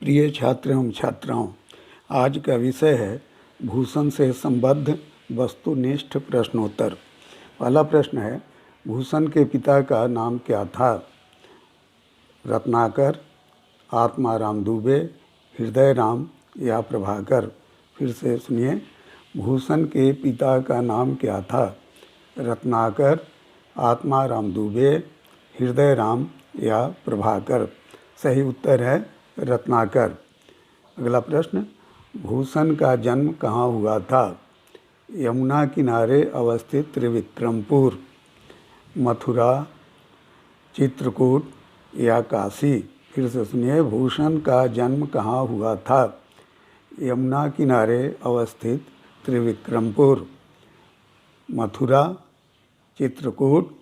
प्रिय छात्र एवं छात्राओं, आज का विषय है भूषण से संबद्ध वस्तुनिष्ठ प्रश्नोत्तर। पहला प्रश्न है, भूषण के पिता का नाम क्या था? रत्नाकर, आत्माराम दुबे, हृदय राम या प्रभाकर? फिर से सुनिए, भूषण के पिता का नाम क्या था? रत्नाकर, आत्माराम दुबे, हृदय राम या प्रभाकर? सही उत्तर है रत्नाकर। अगला प्रश्न, भूषण का जन्म कहाँ हुआ था? यमुना किनारे अवस्थित त्रिविक्रमपुर, मथुरा, चित्रकूट या काशी? फिर से सुनिए, भूषण का जन्म कहाँ हुआ था? यमुना किनारे अवस्थित त्रिविक्रमपुर, मथुरा, चित्रकूट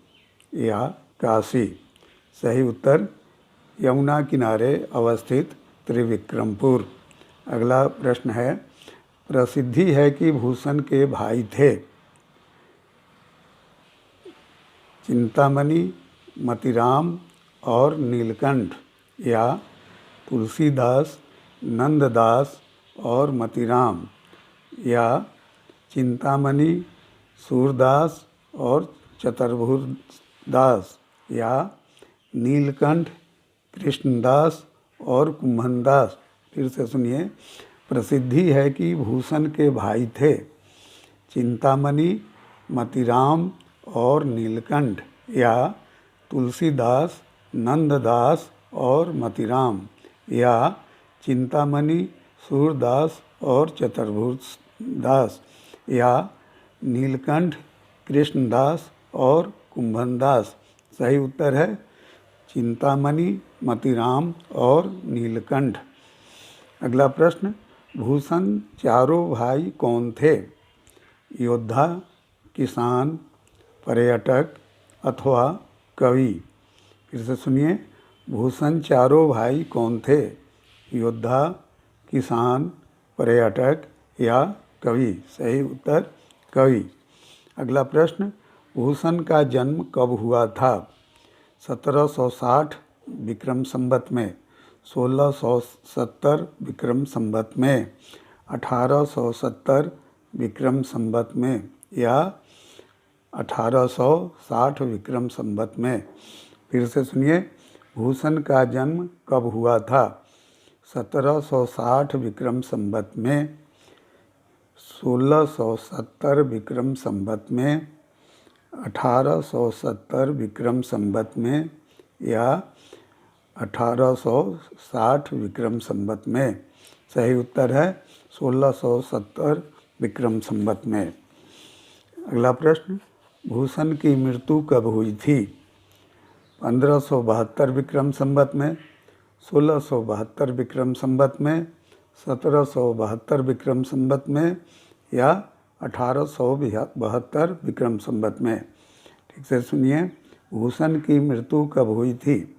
या काशी? सही उत्तर यमुना किनारे अवस्थित त्रिविक्रमपुर। अगला प्रश्न है, प्रसिद्धि है कि भूषण के भाई थे चिंतामणि, मतिराम और नीलकंठ, या तुलसीदास, नंददास और मतिराम, या चिंतामणि, सूरदास और चतुर्भुजदास, या नीलकंठ, कृष्णदास और कुंभनदास? फिर से सुनिए, प्रसिद्धि है कि भूषण के भाई थे चिंतामणि, मतिराम और नीलकंठ, या तुलसीदास, नंददास और मतिराम, या चिंतामणि, सूरदास और चतुर्भुजदास, या नीलकंठ, कृष्णदास और कुंभनदास? सही उत्तर है चिंतामणि, मतिराम और नीलकंठ। अगला प्रश्न, भूषण चारों भाई कौन थे? योद्धा, किसान, पर्यटक अथवा कवि? फिर से सुनिए, भूषण चारों भाई कौन थे? योद्धा, किसान, पर्यटक या कवि? सही उत्तर कवि। अगला प्रश्न, भूषण का जन्म कब हुआ था? 1760 विक्रम संवत में, 1670 विक्रम संवत में, 1870 विक्रम संवत में, या 1860 विक्रम संवत में? फिर से सुनिए, भूषण का जन्म कब हुआ था? 1760 विक्रम संवत में, 1670 विक्रम संवत में, 1870 विक्रम संवत में, या 1860 विक्रम संवत में? सही उत्तर है 1670 विक्रम संवत में। अगला प्रश्न, भूषण की मृत्यु कब हुई थी? 1572 विक्रम संवत में, 1672 विक्रम संवत में, 1772 विक्रम संवत में, या 1872 विक्रम संवत में? ठीक से सुनिए, भूषण की मृत्यु कब हुई थी?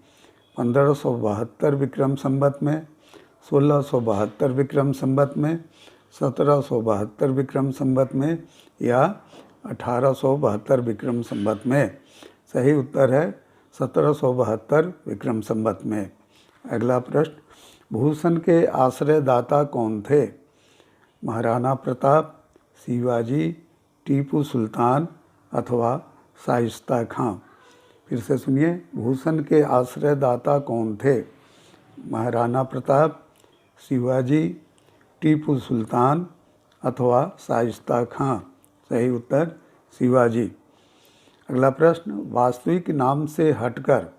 1572 विक्रम संवत में, 1672 विक्रम संवत में, 1772 विक्रम संवत में, या 1872 विक्रम संवत में? सही उत्तर है 1772 विक्रम संवत में। अगला प्रश्न, भूषण के आश्रयदाता कौन थे? महाराणा प्रताप, शिवाजी, टीपू सुल्तान अथवा शाइस्ता खां? फिर से सुनिए, भूषण के आश्रयदाता कौन थे? महाराणा प्रताप, शिवाजी, टीपू सुल्तान अथवा शाइस्ता खां? सही उत्तर शिवाजी। अगला प्रश्न, वास्तविक नाम से हटकर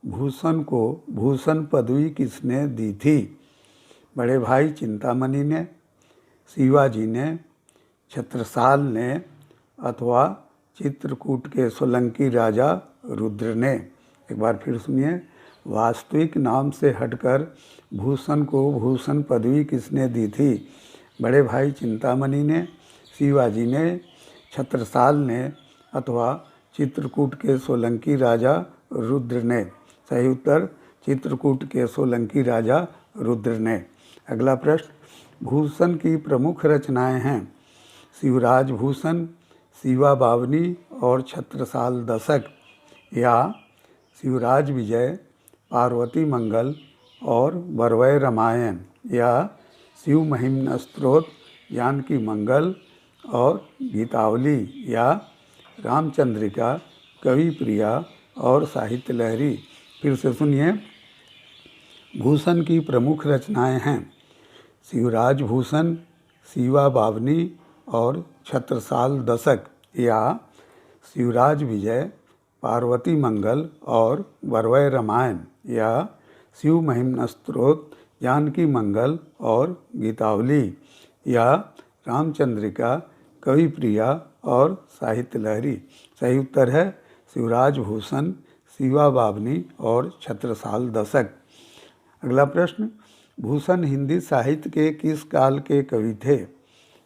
भूषण को भूषण पदवी किसने दी थी? बड़े भाई चिंतामणि ने, शिवाजी ने, छत्रसाल ने अथवा चित्रकूट के सोलंकी राजा रुद्र ने? एक बार फिर सुनिए, वास्तविक नाम से हटकर भूषण को भूषण पदवी किसने दी थी? बड़े भाई चिंतामणि ने, शिवाजी ने, छत्रसाल ने अथवा चित्रकूट के सोलंकी राजा रुद्र ने? सही उत्तर चित्रकूट के सोलंकी राजा रुद्र ने। अगला प्रश्न, भूषण की प्रमुख रचनाएं हैं शिवराज भूषण, शिवा बावनी और छत्रसाल दशक, या शिवराज विजय, पार्वती मंगल और वरवय रामायण या शिव महिम्न स्तोत्र, जानकी मंगल और गीतावली या रामचंद्रिका, कवि प्रिया और साहित्य लहरी। फिर से सुनिए, भूषण की प्रमुख रचनाएं हैं शिवराज भूषण, शिवा बावनी और छत्रसाल दशक या शिवराज विजय, पार्वती मंगल और वरवय रामायण या शिव महिम्न स्तोत्र, जानकी मंगल और गीतावली या रामचंद्रिका, कवि प्रिया और साहित्य लहरी। सही उत्तर है शिवराज भूषण, शिवा बावनी और छत्रसाल दशक। अगला प्रश्न, भूषण हिंदी साहित्य के किस काल के कवि थे?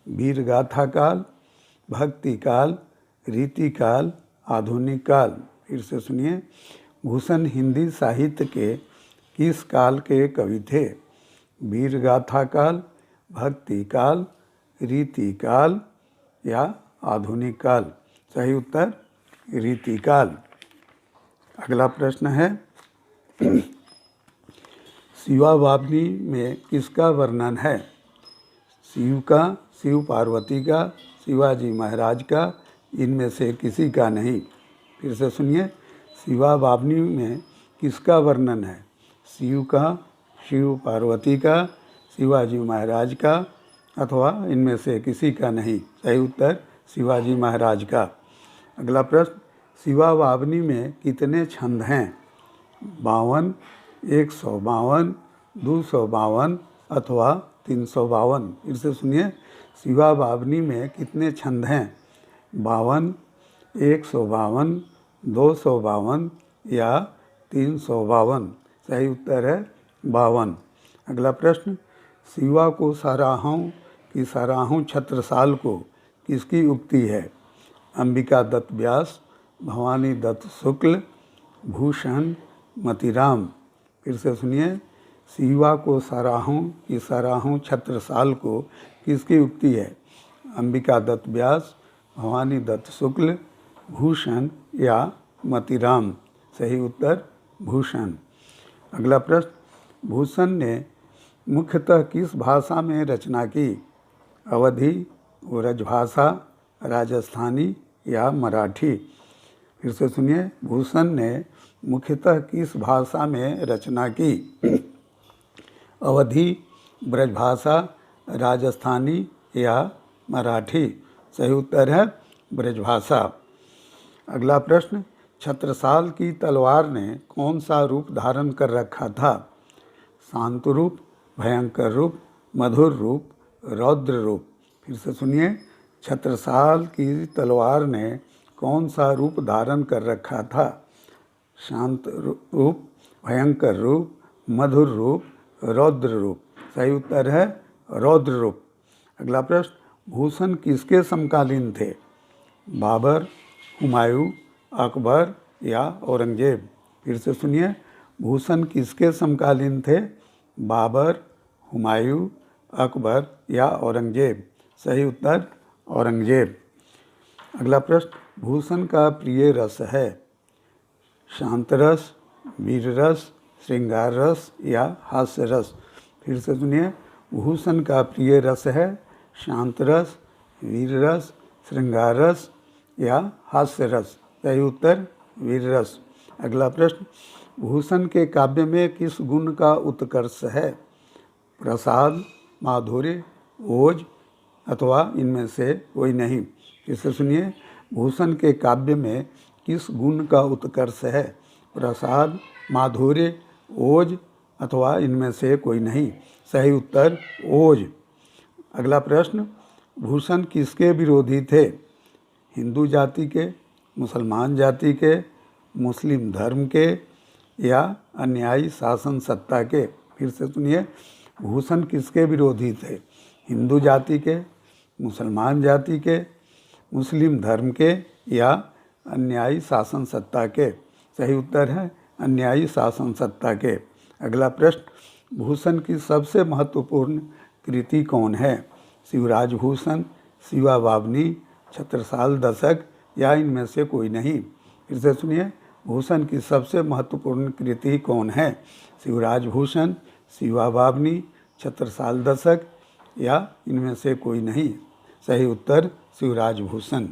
वीर गाथा काल, भक्ति काल, रीति काल, आधुनिक काल। फिर से सुनिए, भूषण हिंदी साहित्य के किस काल के कवि थे? वीर गाथा काल, भक्ति काल, रीति काल या आधुनिक काल। सही उत्तर रीति काल। अगला प्रश्न है, शिवा बावनी में किसका वर्णन है? शिव का, शिव पार्वती का, शिवाजी महाराज का, इनमें से किसी का नहीं। फिर से सुनिए, शिवा बावनी में किसका वर्णन है? शिव का, शिव पार्वती का, शिवाजी महाराज का अथवा इनमें से किसी का नहीं। सही उत्तर शिवाजी महाराज का। अगला प्रश्न, शिवा बावनी में कितने छंद हैं? 52, 152, 252 अथवा 352। फिर से सुनिए, शिवा बावनी में कितने छंद हैं? 52, 152, 252 या 352। सही उत्तर है 52। अगला प्रश्न, शिवा को सराहूं कि सराहूं छत्रसाल को किसकी उक्ति है? अंबिका दत्त व्यास, भवानी दत्त शुक्ल, भूषण, मतीराम। फिर से सुनिए, शिवा को सराहूं कि सराहूं छत्रसाल को किसकी उक्ति है? अंबिका दत्त व्यास, भवानी दत्त शुक्ल, भूषण या मतीराम। सही उत्तर भूषण। अगला प्रश्न, भूषण ने मुख्यतः किस भाषा में रचना की? अवधी, ब्रजभाषा, राजस्थानी या मराठी। फिर से सुनिए, भूषण ने मुख्यतः किस भाषा में रचना की? अवधी, ब्रजभाषा, राजस्थानी या मराठी। सही उत्तर है ब्रजभाषा। अगला प्रश्न, छत्रसाल की तलवार ने कौन सा रूप धारण कर रखा था? शांत रूप, भयंकर रूप, मधुर रूप, रौद्र रूप। फिर से सुनिए, छत्रसाल की तलवार ने कौन सा रूप धारण कर रखा था? शांत रूप, भयंकर रूप, मधुर रूप, रौद्र रूप। सही उत्तर है रौद्र रूप। अगला प्रश्न, भूषण किसके समकालीन थे? बाबर, हुमायूं, अकबर या औरंगजेब। फिर से सुनिए, भूषण किसके समकालीन थे? बाबर, हुमायूं, अकबर या औरंगजेब। सही उत्तर औरंगजेब। अगला प्रश्न, भूषण का प्रिय रस है? शांत रस, वीर रस, श्रृंगार रस या हास्य रस। फिर से सुनिए, भूषण का प्रिय रस है शांत रस, वीर रस, श्रृंगार रस या हास्य रस। सही उत्तर वीर रस। अगला प्रश्न, भूषण के काव्य में किस गुण का उत्कर्ष है? प्रसाद, माधुर्य, ओज अथवा इनमें से कोई नहीं। फिर से सुनिए, भूषण के काव्य में किस गुण का उत्कर्ष है? प्रसाद, माधुर्य, ओज अथवा इनमें से कोई नहीं। सही उत्तर ओज। अगला प्रश्न, भूषण किसके विरोधी थे? हिंदू जाति के, मुसलमान जाति के, मुस्लिम धर्म के या अन्यायी शासन सत्ता के। फिर से सुनिए, भूषण किसके विरोधी थे? हिंदू जाति के, मुसलमान जाति के, मुस्लिम धर्म के या अन्यायी शासन सत्ता के। सही उत्तर है अन्यायी शासन सत्ता के। अगला प्रश्न, भूषण की सबसे महत्वपूर्ण कृति कौन है? शिवराज भूषण, शिवा बावनी, छत्रसाल दशक या इनमें से कोई नहीं। फिर से सुनिए, भूषण की सबसे महत्वपूर्ण कृति कौन है? शिवराज भूषण, शिवाभावनी, छत्रसाल दशक या इनमें से कोई नहीं? सही उत्तर शिवराज भूषण।